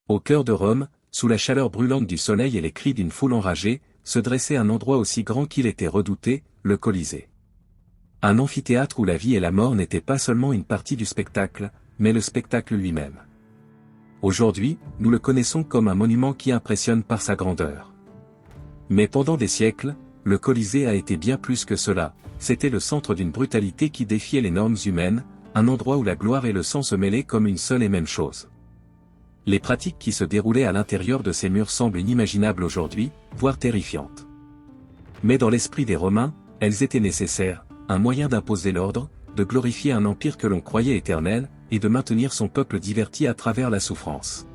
Au cœur de Rome, sous la chaleur brûlante du soleil et les cris d'une foule enragée, se dressait un endroit aussi grand qu'il était redouté, le Colisée. Un amphithéâtre où la vie et la mort n'étaient pas seulement une partie du spectacle, mais le spectacle lui-même. Aujourd'hui, nous le connaissons comme un monument qui impressionne par sa grandeur. Mais pendant des siècles, le Colisée a été bien plus que cela, c'était le centre d'une brutalité qui défiait les normes humaines, un endroit où la gloire et le sang se mêlaient comme une seule et même chose. Les pratiques qui se déroulaient à l'intérieur de ces murs semblent inimaginables aujourd'hui, voire terrifiantes. Mais dans l'esprit des Romains, elles étaient nécessaires, un moyen d'imposer l'ordre, de glorifier un empire que l'on croyait éternel, et de maintenir son peuple diverti à travers la souffrance.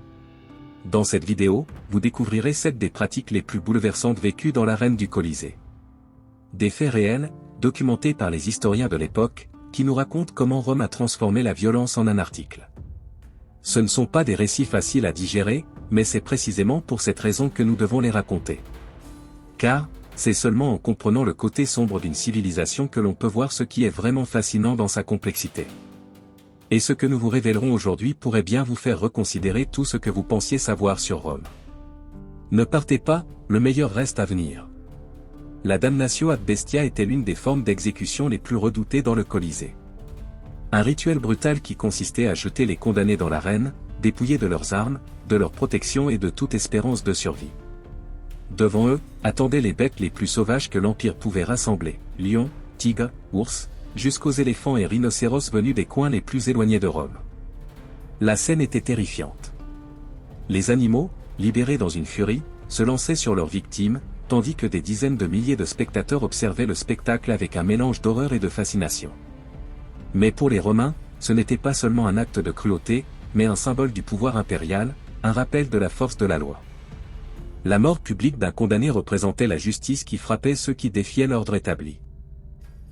Dans cette vidéo, vous découvrirez 7 des pratiques les plus bouleversantes vécues dans l'arène du Colisée. Des faits réels, documentés par les historiens de l'époque, qui nous racontent comment Rome a transformé la violence en un article. Ce ne sont pas des récits faciles à digérer, mais c'est précisément pour cette raison que nous devons les raconter. Car, c'est seulement en comprenant le côté sombre d'une civilisation que l'on peut voir ce qui est vraiment fascinant dans sa complexité. Et ce que nous vous révélerons aujourd'hui pourrait bien vous faire reconsidérer tout ce que vous pensiez savoir sur Rome. Ne partez pas, le meilleur reste à venir. La damnatio ad bestia était l'une des formes d'exécution les plus redoutées dans le Colisée. Un rituel brutal qui consistait à jeter les condamnés dans l'arène, dépouillés de leurs armes, de leur protection et de toute espérance de survie. Devant eux, attendaient les bêtes les plus sauvages que l'Empire pouvait rassembler, lions, tigres, ours, jusqu'aux éléphants et rhinocéros venus des coins les plus éloignés de Rome. La scène était terrifiante. Les animaux, libérés dans une furie, se lançaient sur leurs victimes, tandis que des dizaines de milliers de spectateurs observaient le spectacle avec un mélange d'horreur et de fascination. Mais pour les Romains, ce n'était pas seulement un acte de cruauté, mais un symbole du pouvoir impérial, un rappel de la force de la loi. La mort publique d'un condamné représentait la justice qui frappait ceux qui défiaient l'ordre établi.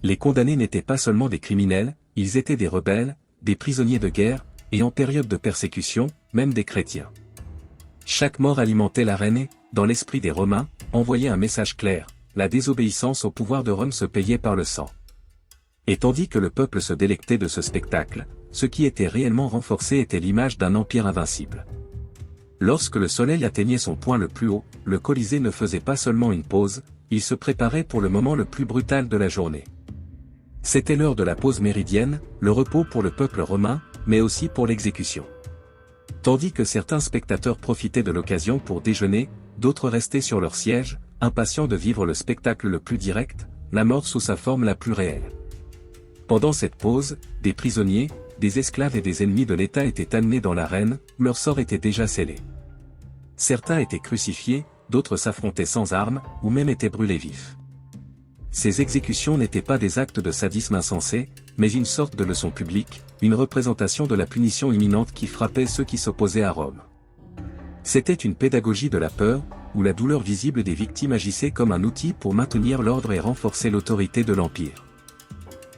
Les condamnés n'étaient pas seulement des criminels, ils étaient des rebelles, des prisonniers de guerre, et en période de persécution, même des chrétiens. Chaque mort alimentait l'arène et, dans l'esprit des Romains, envoyait un message clair, la désobéissance au pouvoir de Rome se payait par le sang. Et tandis que le peuple se délectait de ce spectacle, ce qui était réellement renforcé était l'image d'un empire invincible. Lorsque le soleil atteignait son point le plus haut, le Colisée ne faisait pas seulement une pause, il se préparait pour le moment le plus brutal de la journée. C'était l'heure de la pause méridienne, le repos pour le peuple romain, mais aussi pour l'exécution. Tandis que certains spectateurs profitaient de l'occasion pour déjeuner, d'autres restaient sur leur siège, impatients de vivre le spectacle le plus direct, la mort sous sa forme la plus réelle. Pendant cette pause, des prisonniers, des esclaves et des ennemis de l'État étaient amenés dans l'arène, leur sort était déjà scellé. Certains étaient crucifiés, d'autres s'affrontaient sans armes, ou même étaient brûlés vifs. Ces exécutions n'étaient pas des actes de sadisme insensé, mais une sorte de leçon publique, une représentation de la punition imminente qui frappait ceux qui s'opposaient à Rome. C'était une pédagogie de la peur, où la douleur visible des victimes agissait comme un outil pour maintenir l'ordre et renforcer l'autorité de l'Empire.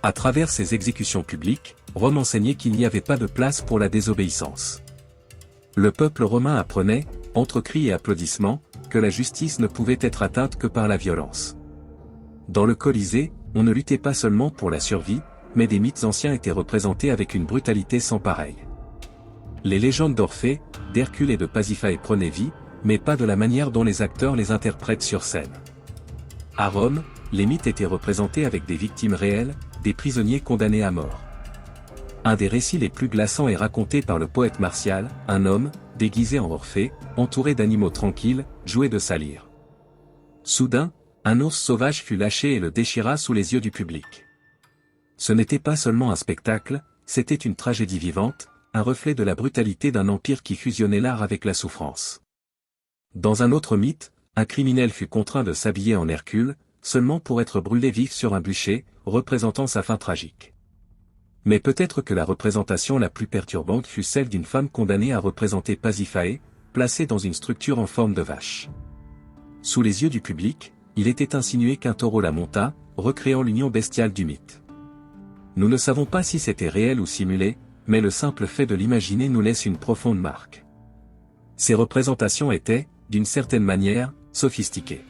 À travers ces exécutions publiques, Rome enseignait qu'il n'y avait pas de place pour la désobéissance. Le peuple romain apprenait, entre cris et applaudissements, que la justice ne pouvait être atteinte que par la violence. Dans le Colisée, on ne luttait pas seulement pour la survie, mais des mythes anciens étaient représentés avec une brutalité sans pareille. Les légendes d'Orphée, d'Hercule et de Pasiphae prenaient vie, mais pas de la manière dont les acteurs les interprètent sur scène. À Rome, les mythes étaient représentés avec des victimes réelles, des prisonniers condamnés à mort. Un des récits les plus glaçants est raconté par le poète Martial, un homme, déguisé en Orphée, entouré d'animaux tranquilles, jouait de sa lyre. Soudain, un ours sauvage fut lâché et le déchira sous les yeux du public. Ce n'était pas seulement un spectacle, c'était une tragédie vivante, un reflet de la brutalité d'un empire qui fusionnait l'art avec la souffrance. Dans un autre mythe, un criminel fut contraint de s'habiller en Hercule, seulement pour être brûlé vif sur un bûcher, représentant sa fin tragique. Mais peut-être que la représentation la plus perturbante fut celle d'une femme condamnée à représenter Pasiphae, placée dans une structure en forme de vache. Sous les yeux du public, il était insinué qu'un taureau la monta, recréant l'union bestiale du mythe. Nous ne savons pas si c'était réel ou simulé, mais le simple fait de l'imaginer nous laisse une profonde marque. Ces représentations étaient, d'une certaine manière, sophistiquées.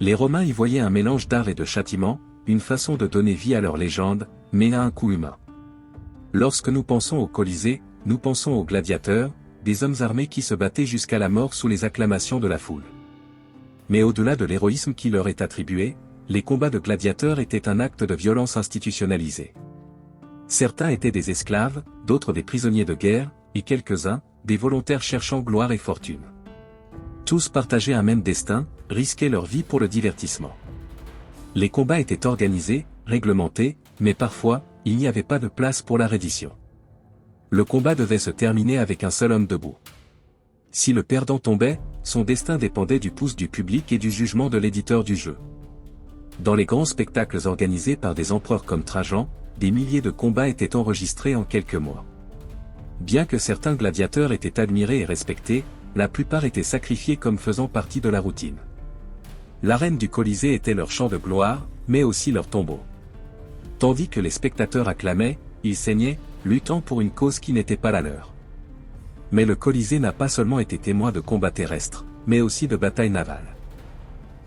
Les Romains y voyaient un mélange d'art et de châtiment, une façon de donner vie à leur légende, mais à un coût humain. Lorsque nous pensons au Colisée, nous pensons aux gladiateurs, des hommes armés qui se battaient jusqu'à la mort sous les acclamations de la foule. Mais au-delà de l'héroïsme qui leur est attribué, les combats de gladiateurs étaient un acte de violence institutionnalisé. Certains étaient des esclaves, d'autres des prisonniers de guerre, et quelques-uns, des volontaires cherchant gloire et fortune. Tous partageaient un même destin, risquaient leur vie pour le divertissement. Les combats étaient organisés, réglementés, mais parfois, il n'y avait pas de place pour la reddition. Le combat devait se terminer avec un seul homme debout. Si le perdant tombait, son destin dépendait du pouce du public et du jugement de l'éditeur du jeu. Dans les grands spectacles organisés par des empereurs comme Trajan, des milliers de combats étaient enregistrés en quelques mois. Bien que certains gladiateurs étaient admirés et respectés, la plupart étaient sacrifiés comme faisant partie de la routine. L'arène du Colisée était leur champ de gloire, mais aussi leur tombeau. Tandis que les spectateurs acclamaient, ils saignaient, luttant pour une cause qui n'était pas la leur. Mais le Colisée n'a pas seulement été témoin de combats terrestres, mais aussi de batailles navales.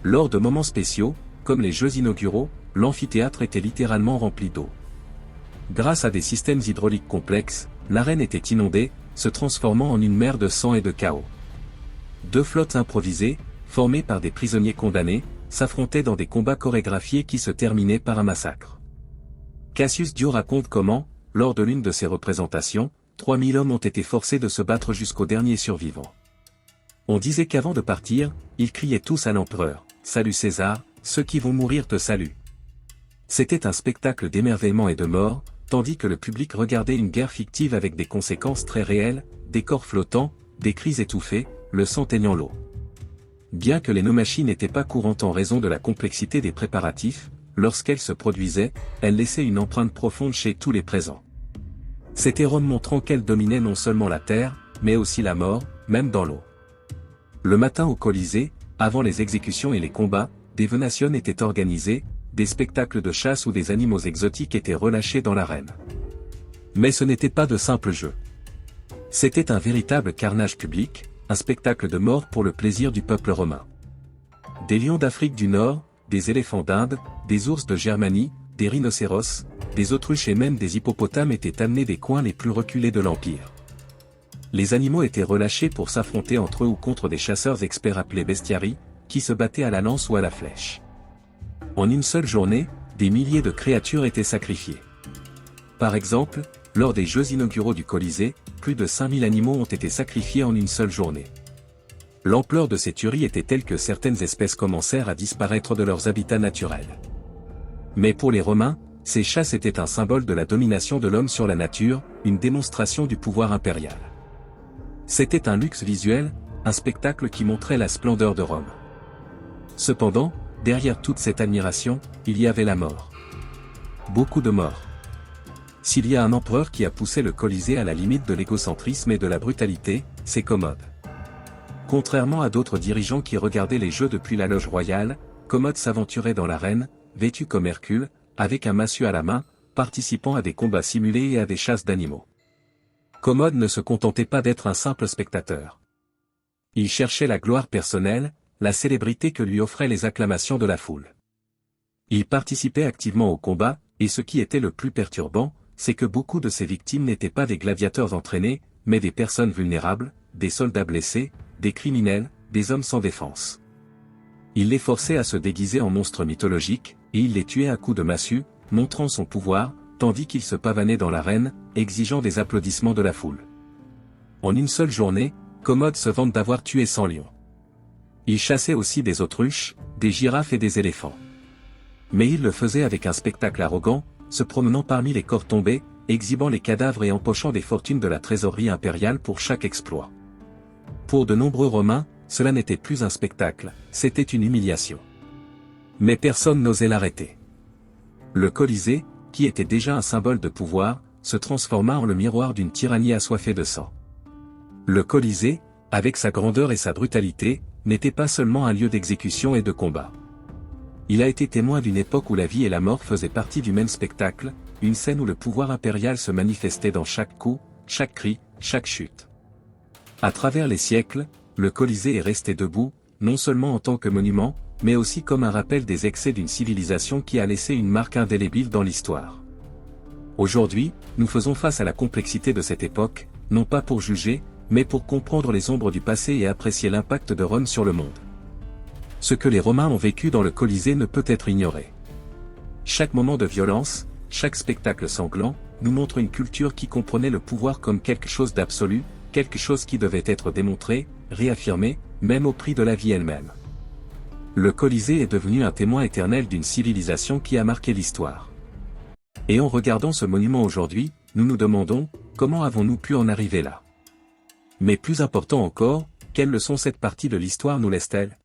Lors de moments spéciaux, comme les Jeux inauguraux, l'amphithéâtre était littéralement rempli d'eau. Grâce à des systèmes hydrauliques complexes, l'arène était inondée, se transformant en une mer de sang et de chaos. Deux flottes improvisées, formées par des prisonniers condamnés, s'affrontaient dans des combats chorégraphiés qui se terminaient par un massacre. Cassius Dio raconte comment, lors de l'une de ces représentations, 3000 hommes ont été forcés de se battre jusqu'au dernier survivant. On disait qu'avant de partir, ils criaient tous à l'empereur, « Salut César, ceux qui vont mourir te saluent ». C'était un spectacle d'émerveillement et de mort, tandis que le public regardait une guerre fictive avec des conséquences très réelles, des corps flottants, des cris étouffés, le sang teignant l'eau. Bien que les no-machines n'étaient pas courantes en raison de la complexité des préparatifs, lorsqu'elles se produisaient, elles laissaient une empreinte profonde chez tous les présents. C'était Rome montrant qu'elle dominait non seulement la terre, mais aussi la mort, même dans l'eau. Le matin au Colisée, avant les exécutions et les combats, des venations étaient organisées, des spectacles de chasse où des animaux exotiques étaient relâchés dans l'arène. Mais ce n'était pas de simples jeux. C'était un véritable carnage public, un spectacle de mort pour le plaisir du peuple romain. Des lions d'Afrique du Nord, des éléphants d'Inde, des ours de Germanie, des rhinocéros, des autruches et même des hippopotames étaient amenés des coins les plus reculés de l'Empire. Les animaux étaient relâchés pour s'affronter entre eux ou contre des chasseurs experts appelés bestiarii, qui se battaient à la lance ou à la flèche. En une seule journée, des milliers de créatures étaient sacrifiées. Par exemple, lors des Jeux inauguraux du Colisée, plus de 5000 animaux ont été sacrifiés en une seule journée. L'ampleur de ces tueries était telle que certaines espèces commencèrent à disparaître de leurs habitats naturels. Mais pour les Romains, ces chasses étaient un symbole de la domination de l'homme sur la nature, une démonstration du pouvoir impérial. C'était un luxe visuel, un spectacle qui montrait la splendeur de Rome. Cependant, derrière toute cette admiration, il y avait la mort. Beaucoup de morts. S'il y a un empereur qui a poussé le Colisée à la limite de l'égocentrisme et de la brutalité, c'est Commode. Contrairement à d'autres dirigeants qui regardaient les jeux depuis la loge royale, Commode s'aventurait dans l'arène, vêtu comme Hercule, avec un massue à la main, participant à des combats simulés et à des chasses d'animaux. Commode ne se contentait pas d'être un simple spectateur. Il cherchait la gloire personnelle, la célébrité que lui offraient les acclamations de la foule. Il participait activement au combat, et ce qui était le plus perturbant, c'est que beaucoup de ses victimes n'étaient pas des gladiateurs entraînés, mais des personnes vulnérables, des soldats blessés, des criminels, des hommes sans défense. Il les forçait à se déguiser en monstres mythologiques, et il les tuait à coups de massue, montrant son pouvoir, tandis qu'il se pavanait dans l'arène, exigeant des applaudissements de la foule. En une seule journée, Commode se vante d'avoir tué 100 lions. Il chassait aussi des autruches, des girafes et des éléphants. Mais il le faisait avec un spectacle arrogant, se promenant parmi les corps tombés, exhibant les cadavres et empochant des fortunes de la trésorerie impériale pour chaque exploit. Pour de nombreux Romains, cela n'était plus un spectacle, c'était une humiliation. Mais personne n'osait l'arrêter. Le Colisée, qui était déjà un symbole de pouvoir, se transforma en le miroir d'une tyrannie assoiffée de sang. Le Colisée, avec sa grandeur et sa brutalité, n'était pas seulement un lieu d'exécution et de combat. Il a été témoin d'une époque où la vie et la mort faisaient partie du même spectacle, une scène où le pouvoir impérial se manifestait dans chaque coup, chaque cri, chaque chute. À travers les siècles, le Colisée est resté debout, non seulement en tant que monument, mais aussi comme un rappel des excès d'une civilisation qui a laissé une marque indélébile dans l'histoire. Aujourd'hui, nous faisons face à la complexité de cette époque, non pas pour juger, mais pour comprendre les ombres du passé et apprécier l'impact de Rome sur le monde. Ce que les Romains ont vécu dans le Colisée ne peut être ignoré. Chaque moment de violence, chaque spectacle sanglant, nous montre une culture qui comprenait le pouvoir comme quelque chose d'absolu, quelque chose qui devait être démontré, réaffirmé, même au prix de la vie elle-même. Le Colisée est devenu un témoin éternel d'une civilisation qui a marqué l'histoire. Et en regardant ce monument aujourd'hui, nous nous demandons, comment avons-nous pu en arriver là? Mais plus important encore, quelle leçon cette partie de l'histoire nous laisse-t-elle?